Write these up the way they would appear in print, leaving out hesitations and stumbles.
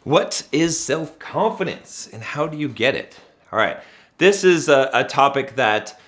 What is self-confidence and how do you get it? All right, this is a topic that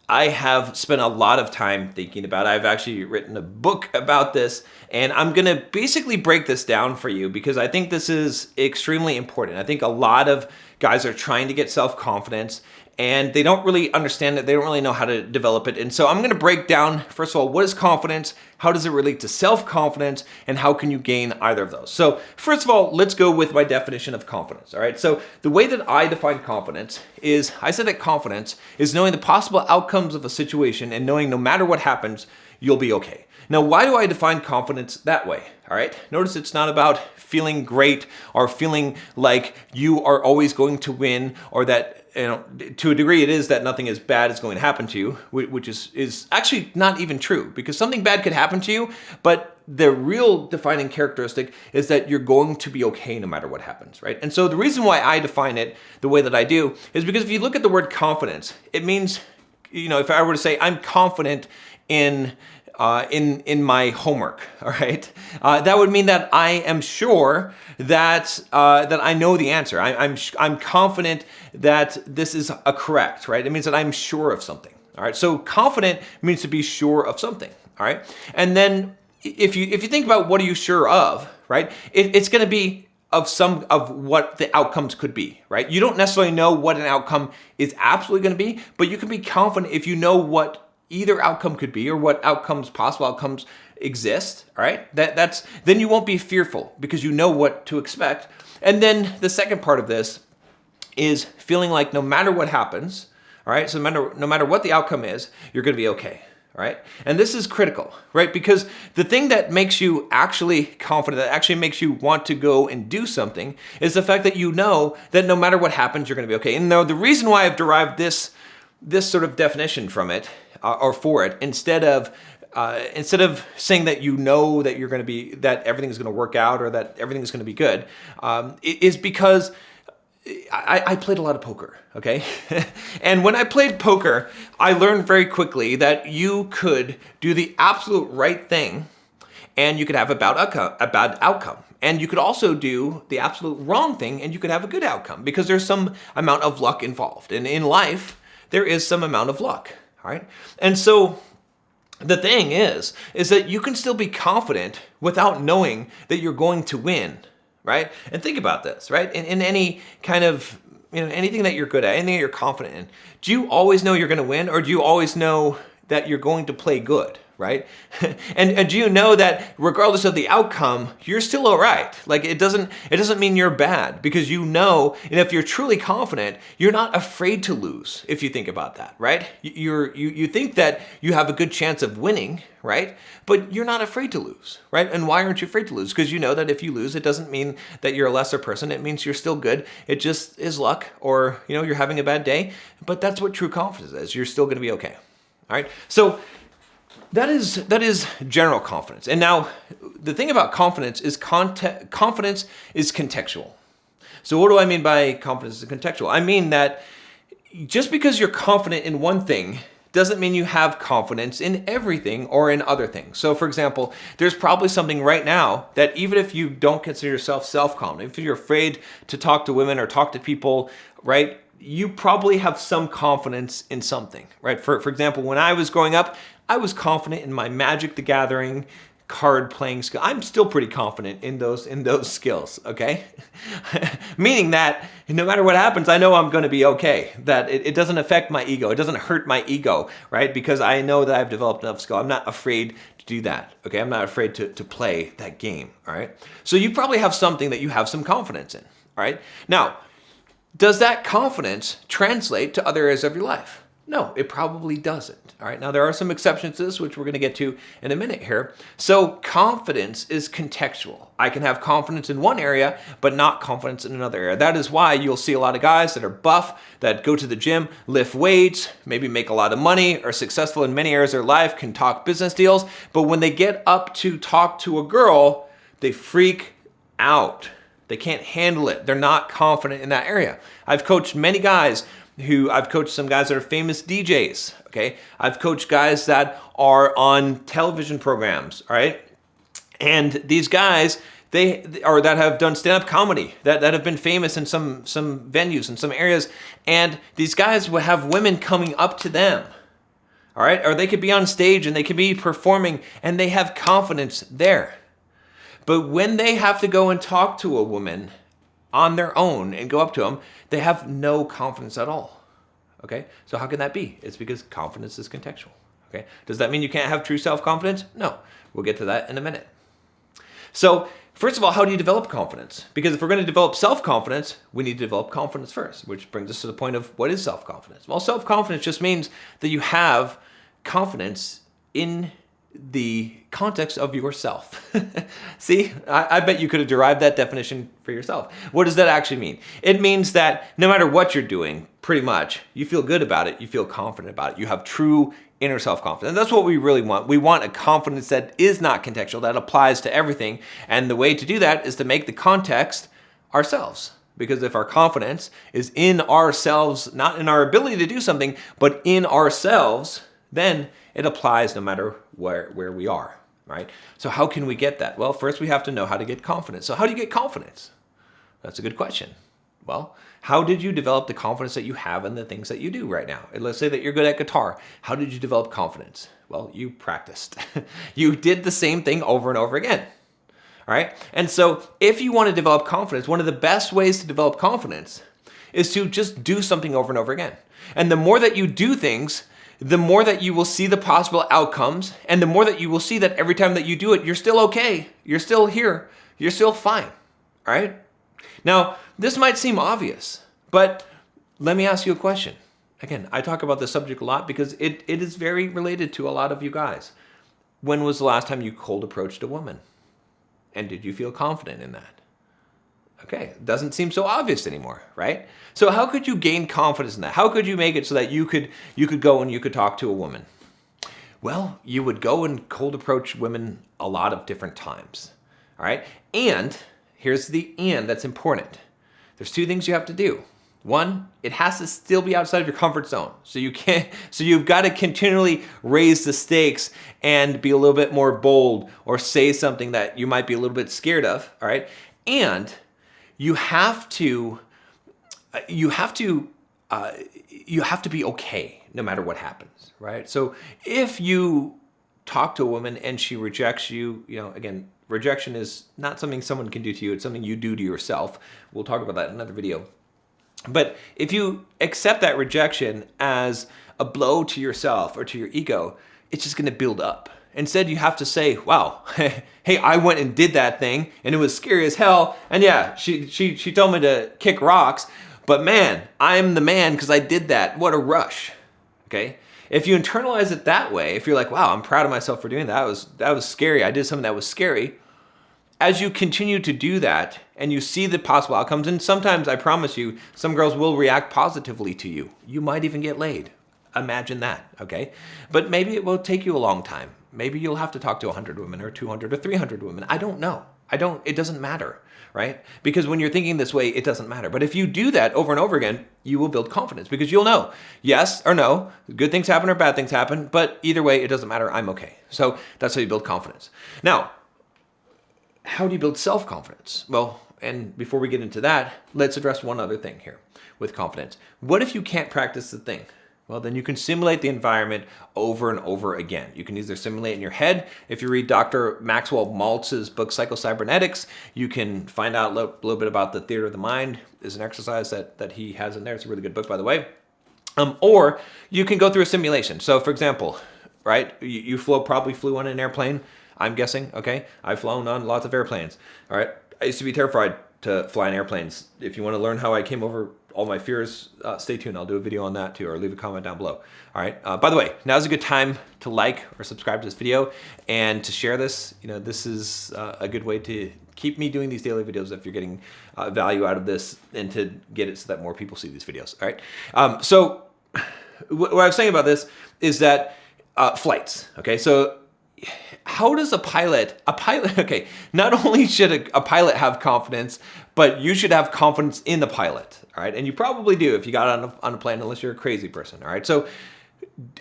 I have spent a lot of time thinking about. I've actually written a book about this, and I'm gonna basically break this down for you because I think this is extremely important. I think a lot of guys are trying to get self-confidence and they don't really understand it. They don't really know how to develop it. And so I'm gonna break down, first of all, what is confidence? How does it relate to self-confidence? And how can you gain either of those? So first of all, let's go with my definition of confidence, all right? So the way that I define confidence is, I said that confidence is knowing the possible outcomes of a situation and knowing no matter what happens, you'll be okay. Now, why do I define confidence that way? All right, notice it's not about feeling great or feeling like you are always going to win, or that, you know, to a degree it is that nothing as bad is going to happen to you, which is actually not even true, because something bad could happen to you, but the real defining characteristic is that you're going to be okay no matter what happens, right? And so the reason why I define it the way that I do is because if you look at the word confidence, it means, you know, if I were to say I'm confident in my homework, all right? That would mean that I am sure that that I know the answer. I'm confident that this is a correct, right? It means that I'm sure of something, all right? So confident means to be sure of something, all right? And then if you think about what are you sure of, right? It's going to be of what the outcomes could be, right? You don't necessarily know what an outcome is absolutely going to be, but you can be confident if you know what either outcome could be, or what possible outcomes exist, all right? Then you won't be fearful because you know what to expect. And then the second part of this is feeling like no matter what happens, all right? So no matter what the outcome is, you're gonna be okay, all right? And this is critical, right? Because the thing that makes you actually confident, that actually makes you want to go and do something, is the fact that you know that no matter what happens, you're gonna be okay. And now the reason why I've derived this sort of definition from it, or for it, instead of saying that you know that you're going to be, that everything is going to work out or that everything is going to be good, is because I played a lot of poker, okay? And when I played poker, I learned very quickly that you could do the absolute right thing and you could have a bad outcome. And you could also do the absolute wrong thing and you could have a good outcome, because there's some amount of luck involved. And in life, there is some amount of luck. All right. And so the thing is that you can still be confident without knowing that you're going to win. Right. And think about this, right? In any kind of, you know, anything that you're good at, anything that you're confident in, do you always know you're going to win, or do you always know that you're going to play good? Right? and do you know that regardless of the outcome, you're still all right? Like it doesn't mean you're bad, because you know, and if you're truly confident, you're not afraid to lose. If you think about that, right? You think that you have a good chance of winning, right? But you're not afraid to lose, right? And why aren't you afraid to lose? Because you know that if you lose, it doesn't mean that you're a lesser person. It means you're still good. It just is luck, or, you know, you're having a bad day, but that's what true confidence is. You're still going to be okay. All right. So that is general confidence. And now the thing about confidence is confidence is contextual. So what do I mean by confidence is contextual? I mean that just because you're confident in one thing doesn't mean you have confidence in everything or in other things. So for example, there's probably something right now that even if you don't consider yourself self-confident, if you're afraid to talk to women or talk to people, right, you probably have some confidence in something, right? For example, when I was growing up, I was confident in my Magic the Gathering card playing skill. I'm still pretty confident in those skills, okay? Meaning that no matter what happens, I know I'm going to be okay. That it doesn't affect my ego. It doesn't hurt my ego, right? Because I know that I've developed enough skill. I'm not afraid to do that, okay? I'm not afraid to play that game, all right? So you probably have something that you have some confidence in, all right? Now, does that confidence translate to other areas of your life? No, it probably doesn't. All right. Now, there are some exceptions to this, which we're going to get to in a minute here. So confidence is contextual. I can have confidence in one area, but not confidence in another area. That is why you'll see a lot of guys that are buff, that go to the gym, lift weights, maybe make a lot of money, are successful in many areas of their life, can talk business deals. But when they get up to talk to a girl, they freak out. They can't handle it. They're not confident in that area. I've coached many guys I've coached some guys that are famous DJs, okay? I've coached guys that are on television programs, all right? And these guys, or that have done stand-up comedy, that have been famous in some venues, in some areas, and these guys will have women coming up to them, all right? Or they could be on stage and they could be performing and they have confidence there. But when they have to go and talk to a woman on their own and go up to them, they have no confidence at all, okay? So how can that be? It's because confidence is contextual, okay? Does that mean you can't have true self-confidence? No, we'll get to that in a minute. So first of all, how do you develop confidence? Because if we're going to develop self-confidence, we need to develop confidence first, which brings us to the point of what is self-confidence? Well, self-confidence just means that you have confidence in the context of yourself. See, I bet you could have derived that definition for yourself. What does that actually mean? It means that no matter what you're doing, pretty much, you feel good about it, you feel confident about it, you have true inner self-confidence. That's what we really want. We want a confidence that is not contextual, that applies to everything. And the way to do that is to make the context ourselves. Because if our confidence is in ourselves, not in our ability to do something, but in ourselves, then it applies no matter where we are, right? So how can we get that? Well, first we have to know how to get confidence. So how do you get confidence? That's a good question. Well, how did you develop the confidence that you have in the things that you do right now? And let's say that you're good at guitar. How did you develop confidence? Well, you practiced. You did the same thing over and over again. All right? And so if you want to develop confidence, one of the best ways to develop confidence is to just do something over and over again. And the more that you do things, the more that you will see the possible outcomes, and the more that you will see that every time that you do it, you're still okay. You're still here. You're still fine. All right? Now, this might seem obvious, but let me ask you a question. Again, I talk about this subject a lot because it is very related to a lot of you guys. When was the last time you cold approached a woman? And did you feel confident in that? Okay, it doesn't seem so obvious anymore, right? So how could you gain confidence in that? How could you make it so that you could go and you could talk to a woman? Well, you would go and cold approach women a lot of different times, all right? And here's the and that's important. There's two things you have to do. One, it has to still be outside of your comfort zone. So you've got to continually raise the stakes and be a little bit more bold or say something that you might be a little bit scared of, all right? And you have to be okay no matter what happens, right? So if you talk to a woman and she rejects you, again, rejection is not something someone can do to you. It's something you do to yourself. We'll talk about that in another video. But if you accept that rejection as a blow to yourself or to your ego, it's just going to build up. Instead, you have to say, wow, hey, I went and did that thing and it was scary as hell. And yeah, she told me to kick rocks, but man, I'm the man because I did that. What a rush. Okay? If you internalize it that way, if you're like, wow, I'm proud of myself for doing that. That was scary. I did something that was scary. As you continue to do that and you see the possible outcomes, and sometimes I promise you, some girls will react positively to you. You might even get laid. Imagine that, okay? But maybe it will take you a long time. Maybe you'll have to talk to 100 women or 200 or 300 women. I don't know. It doesn't matter, right? Because when you're thinking this way, it doesn't matter. But if you do that over and over again, you will build confidence because you'll know yes or no, good things happen or bad things happen, but either way, it doesn't matter. I'm okay. So that's how you build confidence. Now, how do you build self-confidence? Well, and before we get into that, let's address one other thing here with confidence. What if you can't practice the thing? Well, then you can simulate the environment over and over again. You can either simulate in your head. If you read Dr. Maxwell Maltz's book, Psychocybernetics, you can find out a little bit about the theater of the mind. Is an exercise that he has in there. It's a really good book, by the way. Or you can go through a simulation. So, for example, right, you probably flew on an airplane, I'm guessing, okay? I've flown on lots of airplanes, all right? I used to be terrified to fly in airplanes. If you want to learn how I came over all my fears, stay tuned. I'll do a video on that too, or leave a comment down below. All right. By the way, now's a good time to like or subscribe to this video and to share this. This is a good way to keep me doing these daily videos if you're getting value out of this, and to get it so that more people see these videos. All right. So what I was saying about this is that flights. Okay. So how does a pilot, okay, not only should a pilot have confidence, but you should have confidence in the pilot, all right? And you probably do if you got on a plane, unless you're a crazy person, all right? So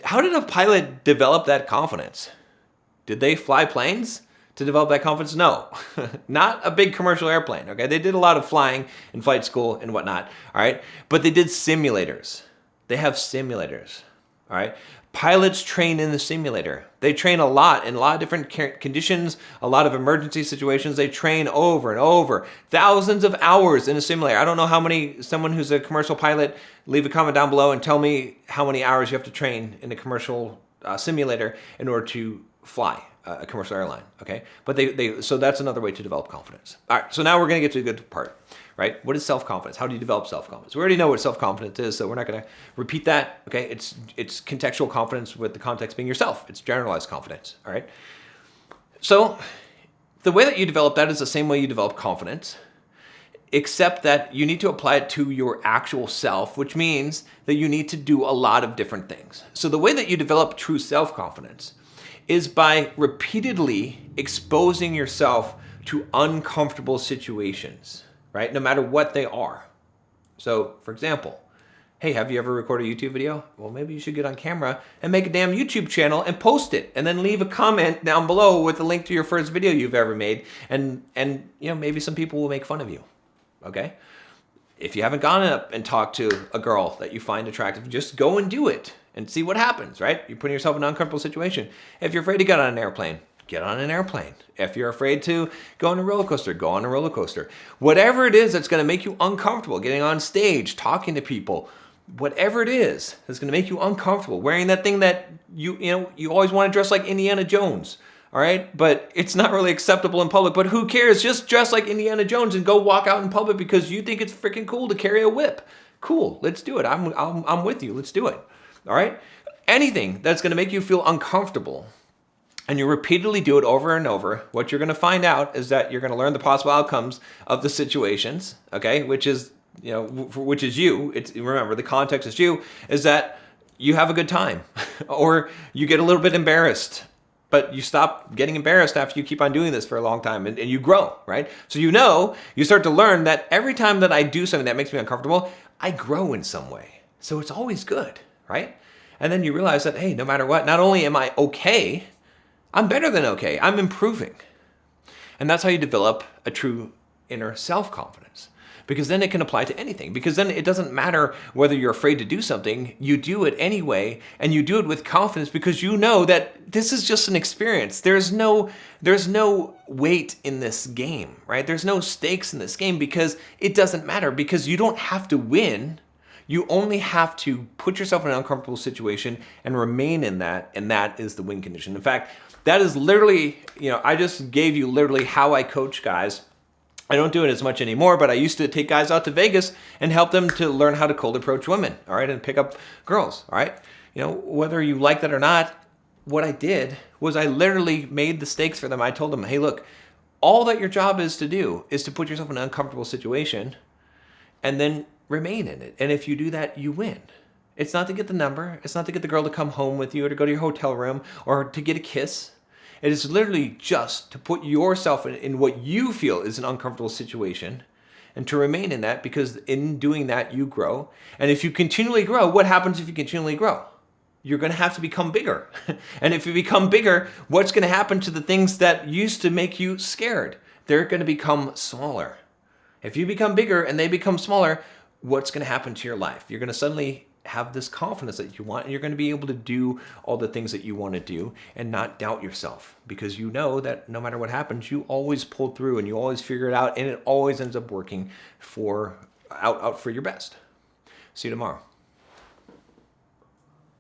how did a pilot develop that confidence? Did they fly planes? to develop that confidence? No, not a big commercial airplane, okay? They did a lot of flying in flight school and whatnot, all right? But they did simulators. They have simulators, all right? Pilots train in the simulator. They train a lot in a lot of different conditions, a lot of emergency situations. They train over and over, thousands of hours in a simulator. I don't know how many, someone who's a commercial pilot, leave a comment down below and tell me how many hours you have to train in a commercial simulator in order to fly a commercial airline, okay? But so that's another way to develop confidence. All right, so now we're gonna get to the good part, right? What is self-confidence? How do you develop self-confidence? We already know what self-confidence is, so we're not gonna repeat that, okay? It's contextual confidence with the context being yourself. It's generalized confidence, all right? So the way that you develop that is the same way you develop confidence, except that you need to apply it to your actual self, which means that you need to do a lot of different things. So the way that you develop true self-confidence is by repeatedly exposing yourself to uncomfortable situations, right? No matter what they are. So, for example, hey, have you ever recorded a YouTube video? Well, maybe you should get on camera and make a damn YouTube channel and post it, and then leave a comment down below with a link to your first video you've ever made, and you know, maybe some people will make fun of you, okay? If you haven't gone up and talked to a girl that you find attractive, just go and do it and see what happens, right? You're putting yourself in an uncomfortable situation. If you're afraid to get on an airplane, get on an airplane. If you're afraid to go on a roller coaster, go on a roller coaster. Whatever it is that's gonna make you uncomfortable, getting on stage, talking to people, whatever it is that's gonna make you uncomfortable, wearing that thing that you always wanna dress like Indiana Jones, all right? But it's not really acceptable in public, but who cares? Just dress like Indiana Jones and go walk out in public because you think it's freaking cool to carry a whip. Cool, let's do it. I'm with you, let's do it, all right? Anything that's gonna make you feel uncomfortable, and you repeatedly do it over and over, what you're gonna find out is that you're gonna learn the possible outcomes of the situations, okay? Which is, which is you. Remember, the context is you, is that you have a good time or you get a little bit embarrassed, but you stop getting embarrassed after you keep on doing this for a long time, and you grow, right? So you start to learn that every time that I do something that makes me uncomfortable, I grow in some way. So it's always good, right? And then you realize that, hey, no matter what, not only am I okay, I'm better than okay, I'm improving. And that's how you develop a true inner self-confidence. Because then it can apply to anything. Because then it doesn't matter whether you're afraid to do something, you do it anyway, and you do it with confidence because you know that this is just an experience. There's no weight in this game, right? There's no stakes in this game because it doesn't matter, because you don't have to win. You only have to put yourself in an uncomfortable situation and remain in that, and that is the win condition. In fact, that is literally, I just gave you literally how I coach guys. I don't do it as much anymore, but I used to take guys out to Vegas and help them to learn how to cold approach women, all right, and pick up girls, all right? Whether you like that or not, what I did was I literally made the stakes for them. I told them, hey, look, all that your job is to do is to put yourself in an uncomfortable situation and then remain in it. And if you do that, you win. It's not to get the number. It's not to get the girl to come home with you or to go to your hotel room or to get a kiss. It is literally just to put yourself in what you feel is an uncomfortable situation and to remain in that, because in doing that, you grow. And if you continually grow, what happens if you continually grow? You're going to have to become bigger. And if you become bigger, what's going to happen to the things that used to make you scared? They're going to become smaller. If you become bigger and they become smaller, what's going to happen to your life? You're going to suddenly have this confidence that you want, and you're going to be able to do all the things that you want to do and not doubt yourself, because you know that no matter what happens, you always pull through and you always figure it out, and it always ends up working out for your best. See you tomorrow.